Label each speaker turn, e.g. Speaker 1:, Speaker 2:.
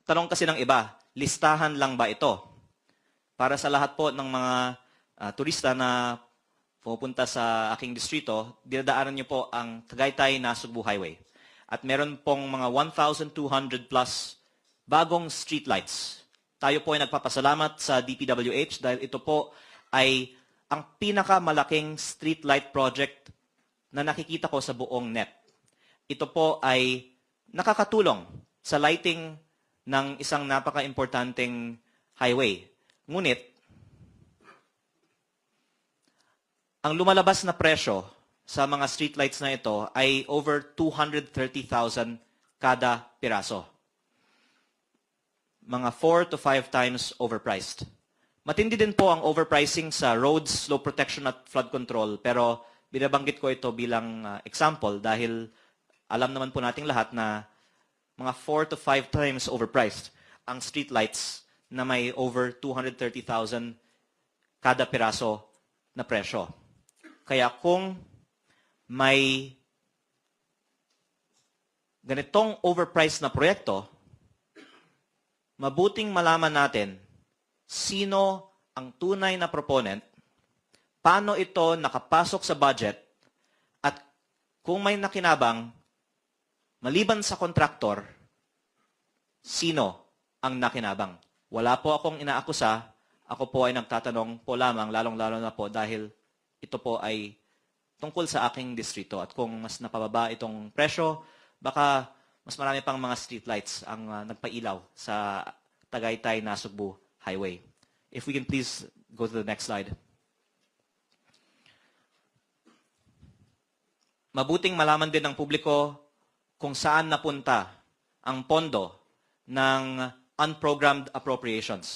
Speaker 1: tanong kasi ng iba, listahan lang ba ito? Para sa lahat po ng mga turista na pupunta sa aking distrito, dinadaanan niyo po ang Tagaytay-Nasugbu Highway. At meron pong mga 1,200 plus bagong streetlights. Tayo po ay nagpapasalamat sa DPWH dahil ito po ay ang pinakamalaking streetlight project na nakikita ko sa buong NEP. Ito po ay nakakatulong sa lighting ng isang napaka-importanteng highway. Ngunit, ang lumalabas na presyo sa mga streetlights na ito ay over 230,000 kada piraso. Mga 4 to 5 times overpriced. Matindi din po ang overpricing sa roads, slope protection at flood control, pero binabanggit ko ito bilang example dahil alam naman po nating lahat na mga 4 to 5 times overpriced ang streetlights na may over 230,000 kada piraso na presyo. Kaya kung may ganitong overpriced na proyekto, mabuting malaman natin sino ang tunay na proponent, paano ito nakapasok sa budget, at kung may nakinabang, maliban sa kontraktor, sino ang nakinabang. Wala po akong inaakusa, ako po ay nagtatanong po lamang, lalong-lalo na po dahil ito po ay tungkol sa aking distrito. At kung mas napababa itong presyo, baka mas marami pang mga streetlights ang nagpailaw sa Tagaytay-Nasugbu Highway. If we can please go to the next slide. Mabuting malaman din ng publiko kung saan napunta ang pondo ng unprogrammed appropriations.